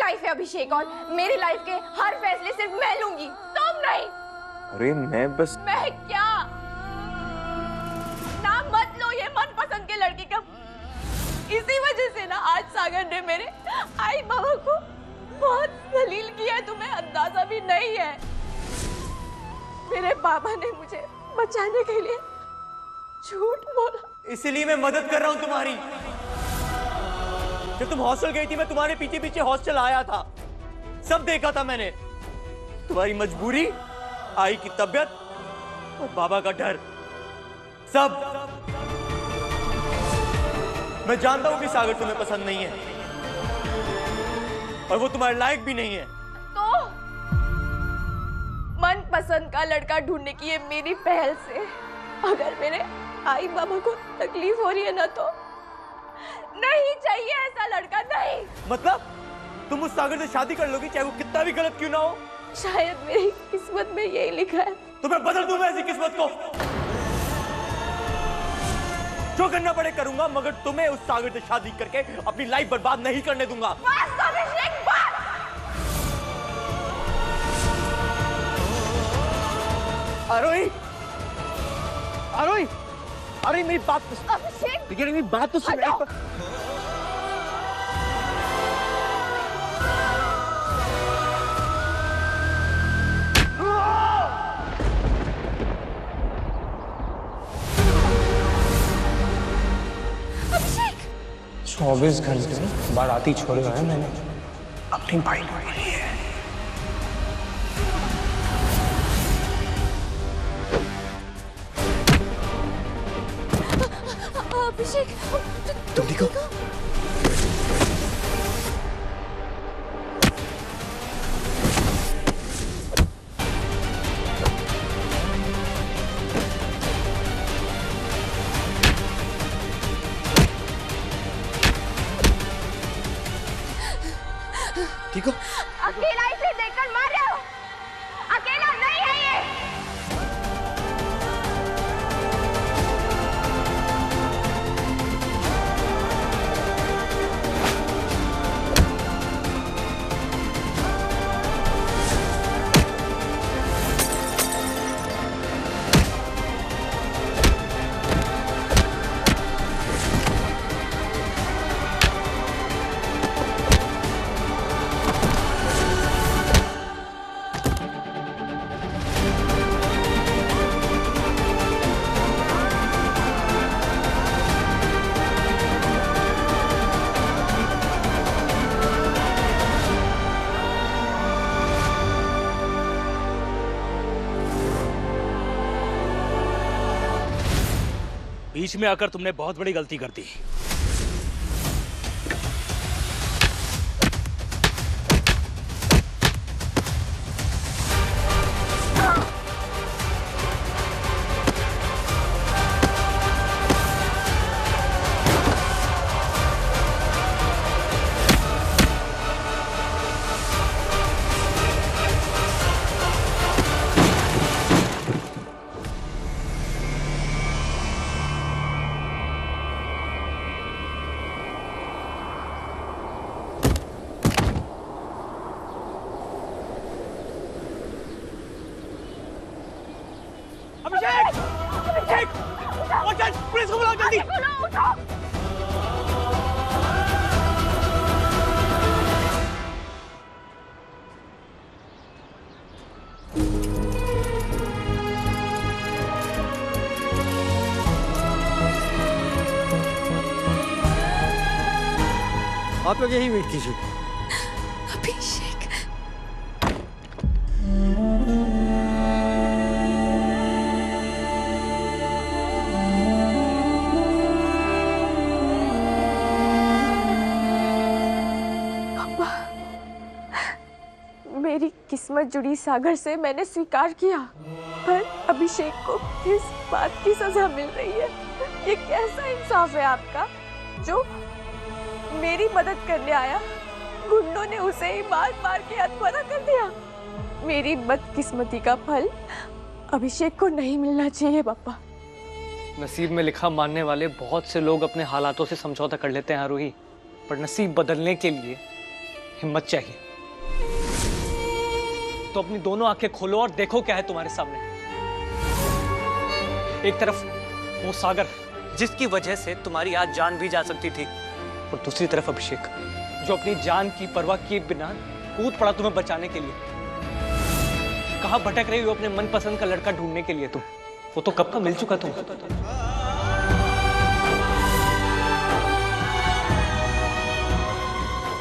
Life है अभिषेक, और मेरी लाइफ के हर फैसले सिर्फ मैं लूंगी, तुम नहीं। अरे मैं बस मैं क्या? नाम मत लो ये मनपसंद के लड़के का। इसी वजह से ना आज सागर ने मेरे आई बाबा को बहुत जलील किया है, तुम्हें अंदाजा भी नहीं है। मेरे बाबा ने मुझे बचाने के लिए झूठ बोला, इसीलिए मैं मदद कर रहा हूं तुम्हारी। जब तुम हॉस्टल गई थी मैं तुम्हारे पीछे पीछे हॉस्टल आया था, सब देखा था मैंने। तुम्हारी मजबूरी, आई की तबीयत और बाबा का डर, सब। मैं जानता हूं कि सागर तुम्हें पसंद नहीं है और वो तुम्हारे लायक भी नहीं है। तो मनपसंद का लड़का ढूंढने की ये मेरी पहल से अगर मेरे आई बाबा को तकलीफ हो रही है ना, तो नहीं चाहिए ऐसा लड़का, नहीं। मतलब तुम उस सागर से शादी कर लोगी चाहे वो कितना भी गलत क्यों ना हो? शायद मेरी किस्मत में यही लिखा है। तो मैं बदल दूंगा ऐसी किस्मत को, जो करना पड़े करूंगा, मगर तुम्हें उस सागर से शादी करके अपनी लाइफ बर्बाद नहीं करने दूंगा। बस अभिषेक, बस। आरोही, आरोही, अरे मेरी बात तो अभिषेक, लेकिन मेरी बात तो सुन। अभिषेक 24 घंटे बाराती छोड़े हुए हैं मैंने अपनी बाइक में ली है। अभिषेक, तुम देखो। ठीक हो? अकेला इसे देखकर मर रहे हो, अकेला नहीं है ये। बीच में आकर तुमने बहुत बड़ी गलती कर दी। अभिषेक, अभिषेक, पुलिस को बुलाओ जल्दी। आप लोग यही वेट कीजिए। अभिषेक, पापा, मेरी किस्मत जुड़ी सागर से मैंने स्वीकार किया, पर अभिषेक को किस बात की सजा मिल रही है? ये कैसा इंसाफ है आपका? जो मेरी मदद करने आया, गुंडों ने उसे ही मार मार के हत्या कर दिया। मेरी बदकिस्मती का फल अभिषेक को नहीं मिलना चाहिए पापा। नसीब में लिखा मानने वाले बहुत से लोग अपने हालातों से समझौता कर लेते हैं आरोही, पर नसीब बदलने के लिए हिम्मत चाहिए तो अपनी दोनों आंखें खोलो और देखो क्या है तुम्हारे सामने। एक तरफ वो सागर जिसकी वजह से तुम्हारी आज जान भी जा सकती थी, और दूसरी तरफ अभिषेक जो अपनी जान की परवाह किए बिना कूद पड़ा तुम्हें बचाने के लिए। कहां भटक रही हो अपने मनपसंद का लड़का ढूंढने के लिए तुम? वो तो कब का मिल चुका तुम।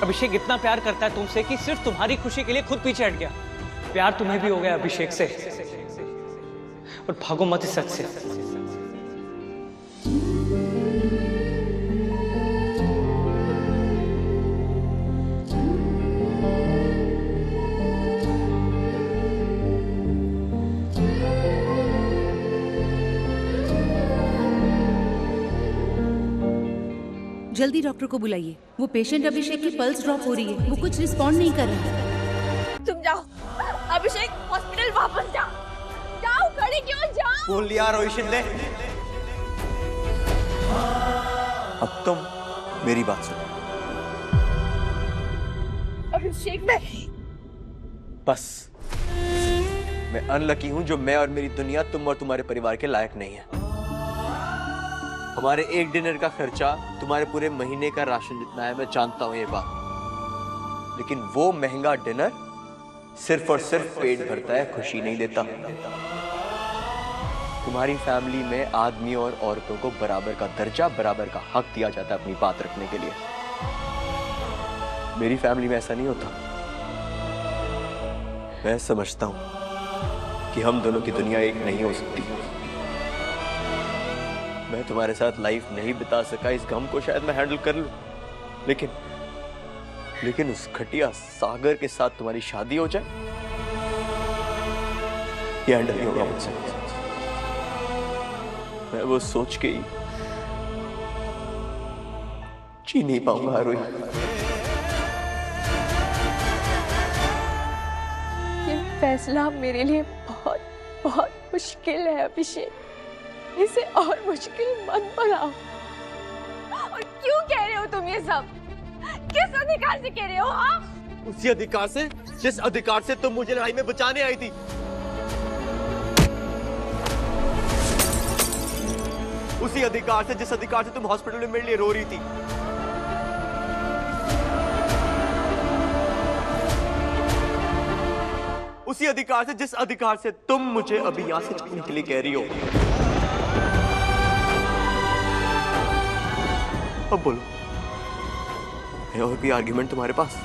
अभिषेक इतना प्यार करता है तुमसे कि सिर्फ तुम्हारी खुशी के लिए खुद पीछे हट गया। प्यार तुम्हें भी हो गया अभिषेक से, और भागो मत इस सच से। जल्दी डॉक्टर को बुलाइए। वो पेशेंट अभिषेक की पल्स ड्रॉप हो रही है, वो कुछ रिस्पॉन्ड नहीं कर रहा है। तुम जाओ, अभिषेक हॉस्पिटल वापस जाओ। जाओ, खड़े क्यों? जाओ। बोल लिया रोहित शिंदे। अब तुम मेरी बात सुनो। अभिषेक नहीं। बस मैं अनलकी हूं जो मैं और मेरी दुनिया तुम और तुम्हारे परिवार के लायक नहीं है। हमारे एक डिनर का खर्चा तुम्हारे पूरे महीने का राशन जितना है, मैं जानता हूं ये बात, लेकिन वो महंगा डिनर सिर्फ और सिर्फ पेट भरता है, खुशी नहीं देता। तुम्हारी फैमिली में आदमी और औरतों को बराबर का दर्जा, बराबर का हक दिया जाता है अपनी बात रखने के लिए। मेरी फैमिली में ऐसा नहीं होता। मैं समझता हूं कि हम दोनों की दुनिया एक नहीं हो सकती। मैं तुम्हारे साथ लाइफ नहीं बिता सका, इस गम को शायद मैं हैंडल कर लूं, लेकिन उस घटिया सागर के साथ तुम्हारी शादी हो जाए, ये हैंडल नहीं होगा मुझसे। मैं वो सोच के ही जी नहीं पाऊंगा रोहित। ये फैसला मेरे लिए बहुत बहुत मुश्किल है अभिषेक। इसे और मुश्किल मत बनाओ। और क्यों कह रहे हो तुम ये सब? किस अधिकार से कह रहे हो आप? उसी अधिकार से जिस अधिकार से तुम मुझे लड़ाई में बचाने आई थी। उसी अधिकार से जिस अधिकार से तुम हॉस्पिटल में मेरे लिए रो रही थी। उसी अधिकार से जिस अधिकार से तुम मुझे अभी यहां से चलने के लिए कह रही हो। अब बोलो, है और भी आर्ग्यूमेंट तुम्हारे पास?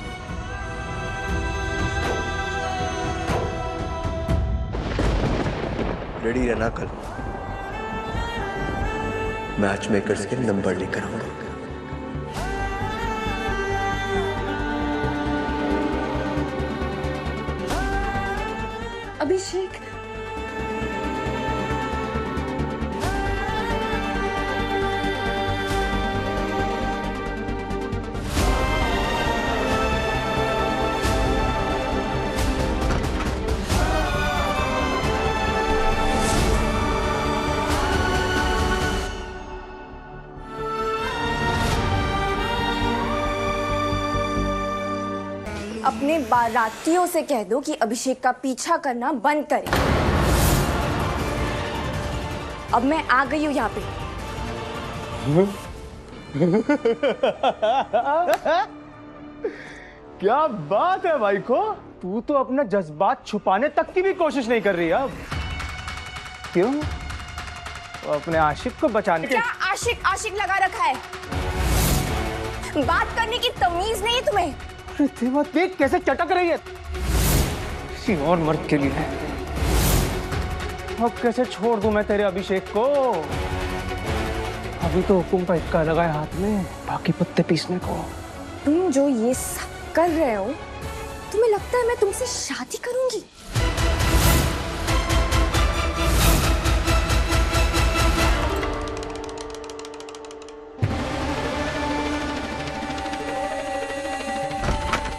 रेडी रहना, कल मैच मेकर्स के नंबर लेकर आऊंगा। अभिषेक, अपने बारातियों से कह दो कि अभिषेक का पीछा करना बंद करें। अब मैं आ गई हूं यहाँ पे। क्या बात है भाई को, तू तो अपना जज्बात छुपाने तक की भी कोशिश नहीं कर रही अब। क्यों? तो अपने आशिक को बचाने के। क्या आशिक आशिक लगा रखा है? बात करने की तमीज नहीं है तुम्हें? देख कैसे चटक रही है किसी और मर्द के लिए। अब कैसे छोड़ दूं मैं तेरे अभिषेक को? अभी तो हुकुम का इक्का लगा है हाथ में, बाकी पत्ते पीसने को। तुम जो ये सब कर रहे हो, तुम्हें लगता है मैं तुमसे शादी करूंगी?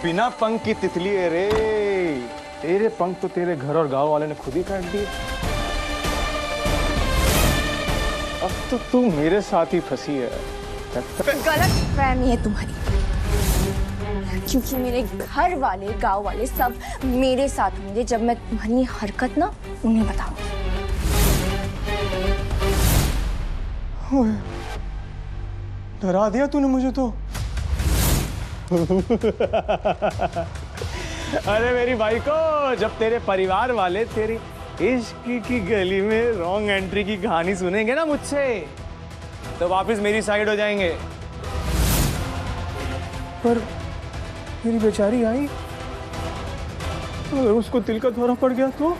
बिना पंख की तितली है रे। तेरे पंख तो तेरे घर और गांव वाले ने खुद ही काट दिए। अब तो तू मेरे साथ ही फंसी है। गलत फहमी है तुम्हारी। क्योंकि मेरे घर वाले, गांव वाले सब मेरे साथ होंगे जब मैं तुम्हारी हरकत ना उन्हें बताऊंगी। डरा दिया तूने मुझे तो। अरे मेरी भाई को, जब तेरे परिवार वाले तेरी इश्क की गली में रॉन्ग एंट्री की कहानी सुनेंगे ना मुझसे, तो वापस मेरी साइड हो जाएंगे। पर मेरी बेचारी आई, अगर उसको दिल का दौरा पड़ गया तो?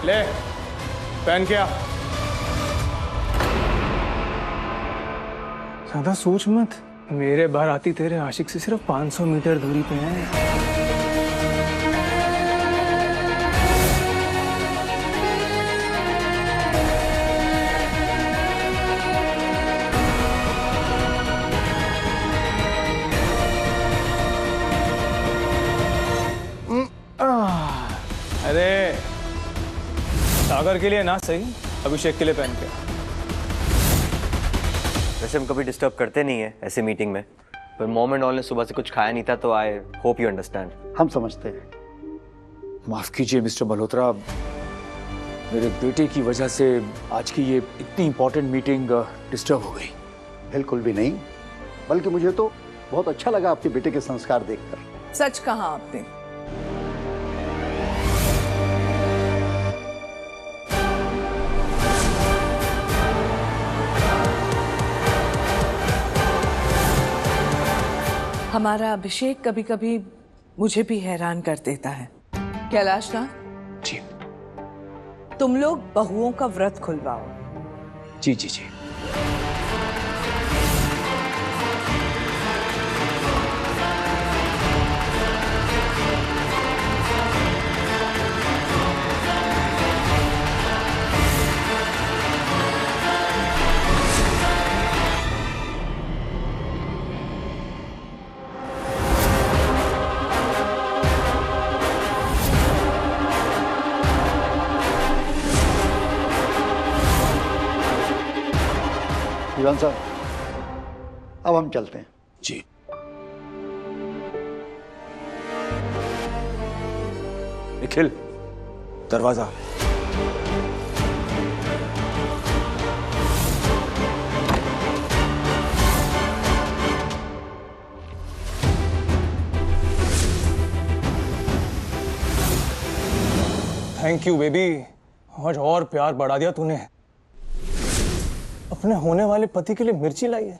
ले पहन के आ। ज्यादा सोच मत, मेरे बाराती तेरे आशिक से सिर्फ 500 मीटर दूरी पे हैं। अरे सागर के लिए ना सही, अभिषेक के लिए पहन के। वैसे हम कभी डिस्टर्ब करते नहीं है ऐसे मीटिंग में, पर मॉम एंड ऑल ने सुबह से कुछ खाया नहीं था, तो आई होप यू अंडरस्टैंड। हम समझते हैं। माफ कीजिए मिस्टर मल्होत्रा, मेरे बेटे की वजह से आज की ये इतनी इंपॉर्टेंट मीटिंग डिस्टर्ब हो गई। बिल्कुल भी नहीं, बल्कि मुझे तो बहुत अच्छा लगा आपके बेटे के संस्कार देखकर। सच कहा आपने। हमारा अभिषेक कभी कभी मुझे भी हैरान कर देता है। कैलाश नाथ जी। तुम लोग बहुओं का व्रत खुलवाओ। जी जी जी। दीवान साहब, अब हम चलते हैं। जी। निखिल, दरवाजा। थैंक यू बेबी, आज और प्यार बढ़ा दिया तूने। अपने होने वाले पति के लिए मिर्ची लाई है।